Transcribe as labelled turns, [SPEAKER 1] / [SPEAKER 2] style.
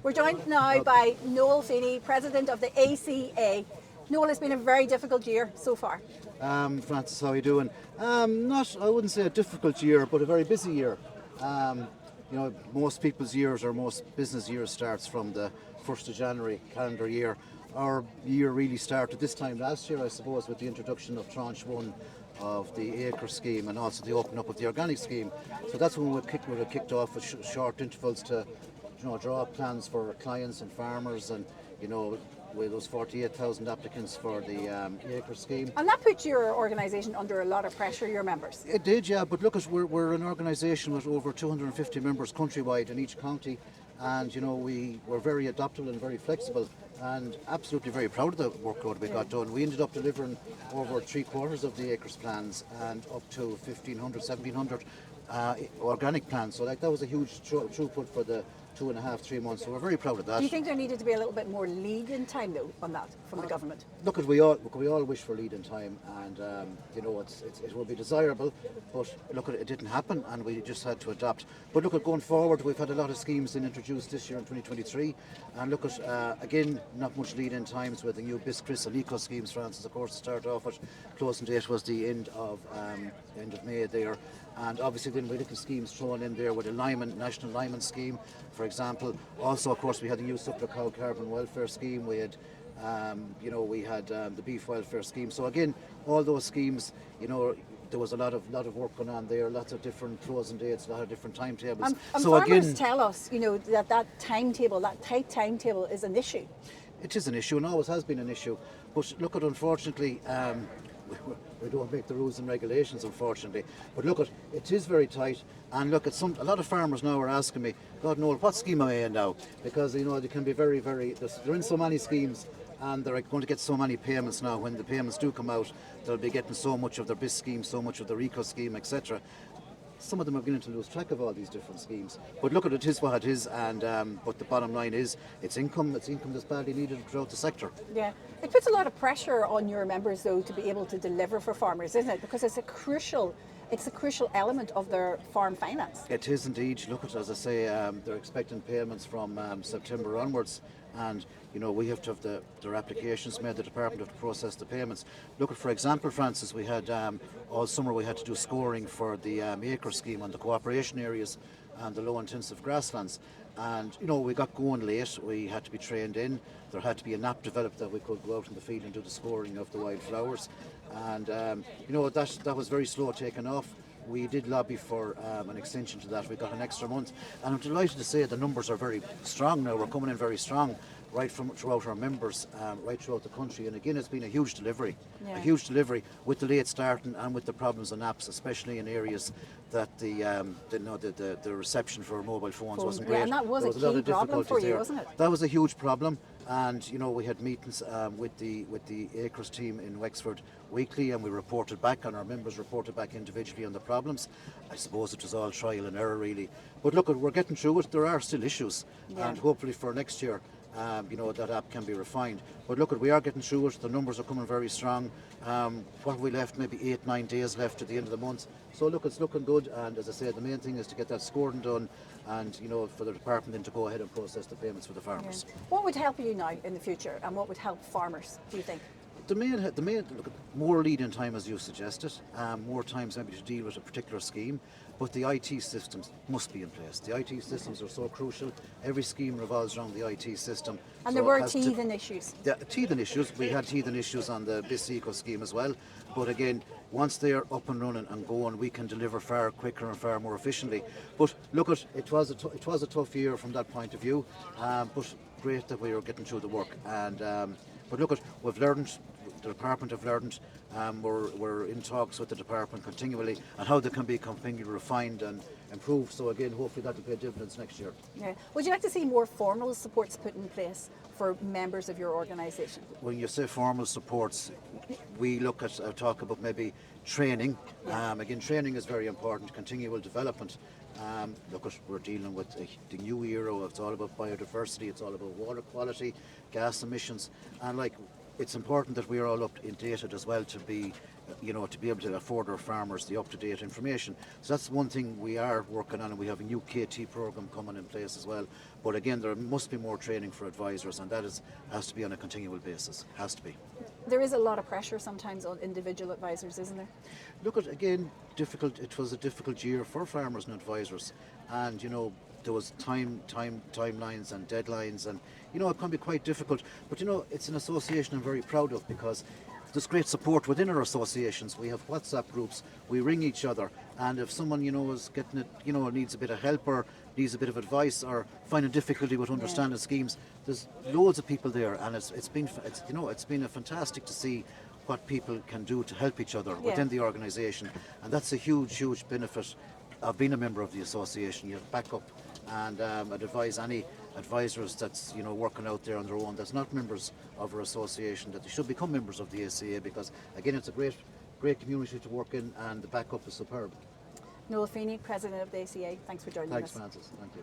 [SPEAKER 1] We're joined now by Noel Feeney, President of the ACA. Noel, it's been a very difficult year so far.
[SPEAKER 2] Francis, how are you doing? Not, I wouldn't say a difficult year, but a very busy year. Most people's years or most business years starts from the 1st of January calendar year. Our year really started this time last year, I suppose, with the introduction of Tranche 1 of the acre scheme and also the opening up of the organic scheme. So that's when we kicked off with short intervals to draw up plans for our clients and farmers, and with those 48,000 applicants for the acre scheme.
[SPEAKER 1] And that put your organisation under a lot of pressure, your members.
[SPEAKER 2] It did, yeah, but look, we're an organisation with over 250 members countrywide in each county, and we were very adaptable and very flexible and absolutely very proud of the workload we got done. We ended up delivering over 3/4 of the acres plans and up to 1,500, 1,700 organic plans. So that was a huge throughput for the 2.5, 3 months. So we're very proud of that.
[SPEAKER 1] Do you think there needed to be a little bit more lead in time though on that from the government?
[SPEAKER 2] Look, we all wish for lead in time, and it would be desirable, but look, it didn't happen, and we just had to adapt. But look, going forward, we've had a lot of schemes introduced this year in 2023, and look at again, not much lead in times with the new BIS, CRIS and ECO schemes. Francis, of course, to start off with, closing date was the end of May there, and obviously then we had little schemes thrown in there with a National Ploughing scheme, for example. Also, of course, we had the new Supra Cow Carbon Welfare scheme. We had the beef welfare scheme. So again, all those schemes, there was a lot of work going on there, lots of different closing dates, a lot of different timetables.
[SPEAKER 1] And so farmers again, tell us, that timetable, that tight timetable, is an issue.
[SPEAKER 2] It is an issue, and always has been an issue. But look, unfortunately, we don't make the rules and regulations, unfortunately. But look, it is very tight. And look, a lot of farmers now are asking me, God, Noel, what scheme am I in now? Because they can be very, very. They're in so many schemes, and they're going to get so many payments now. When the payments do come out, they'll be getting so much of their BIS scheme, so much of their ECO scheme, etc. Some of them are beginning to lose track of all these different schemes. But look, it is what it is, and but the bottom line is it's income that's badly needed throughout the sector.
[SPEAKER 1] Yeah, it puts a lot of pressure on your members though to be able to deliver for farmers, isn't it? Because it's a crucial element of their farm finance.
[SPEAKER 2] It is indeed. Look, as I say, they're expecting payments from September onwards, and we have to have their applications made. The department have to process the payments. Look, for example, Francis, we had all summer we had to do scoring for the acre scheme on the cooperation areas and the low intensive grasslands, and we got going late. We had to be trained in. There had to be an app developed that we could go out in the field and do the scoring of the wildflowers, and that was very slow taking off. We did lobby for an extension to that. We got an extra month, and I'm delighted to say the numbers are very strong now. We're coming in very strong, right from throughout our members, right throughout the country. And again, it's been a huge delivery, with the late starting and with the problems on apps, especially in areas that the reception for mobile phones wasn't great.
[SPEAKER 1] Yeah, and that was a key problem for you, wasn't it?
[SPEAKER 2] That was a huge problem. And we had meetings with the acres team in Wexford weekly, and we reported back, and our members reported back individually on the problems. I suppose it was all trial and error really, but look, we're getting through it. There are still issues, and hopefully for next year that app can be refined. But look, we are getting through it. The numbers are coming very strong. What have we left? Maybe 8-9 days left at the end of the month. So look, it's looking good, and as I said, the main thing is to get that scoring done, and for the department then to go ahead and process the payments for the farmers.
[SPEAKER 1] Yeah. What would help you now in the future, and what would help farmers, do you think?
[SPEAKER 2] The main look, more lead in time, as you suggested, more times maybe to deal with a particular scheme, but the IT systems must be in place. The IT systems are so crucial. Every scheme revolves around the IT system.
[SPEAKER 1] And there were teething issues.
[SPEAKER 2] Yeah, teething issues. We had teething issues on the BIS ECO scheme as well. But again, once they are up and running and going, we can deliver far quicker and far more efficiently. But look, it was a tough year from that point of view. But great that we are getting through the work. And but look, we've learned. The department have learned. We're in talks with the department continually on how they can be continually refined and improved. So again, hopefully that will pay dividends next year.
[SPEAKER 1] Yeah. Would you like to see more formal supports put in place for members of your organisation?
[SPEAKER 2] When you say formal supports, we talk about maybe training. Again, training is very important. Continual development. We're dealing with the new era. It's all about biodiversity. It's all about water quality, gas emissions, and it's important that we are all up in dated as well to be, to be able to afford our farmers the up-to-date information. So that's one thing we are working on, and we have a new KT program coming in place as well. But again, there must be more training for advisors, and that has to be on a continual basis. Has to be.
[SPEAKER 1] There is a lot of pressure sometimes on individual advisors, isn't there?
[SPEAKER 2] Look at again, difficult. It was a difficult year for farmers and advisors, and there was timelines and deadlines, and it can be quite difficult. But it's an association I'm very proud of, because there's great support within our associations. We have WhatsApp groups. We ring each other, and if someone is getting it, needs a bit of help or needs a bit of advice or finding difficulty with understanding schemes, there's loads of people there, and it's been fantastic to see what people can do to help each other within the organisation, and that's a huge benefit of being a member of the association. You have backup, and I'd advise any advisors that's working out there on their own that's not members of our association that they should become members of the ACA, because again, it's a great community to work in, and the backup is superb.
[SPEAKER 1] Noel Feeney, President of the ACA, thanks for joining us.
[SPEAKER 2] Thanks, Francis. Thank you.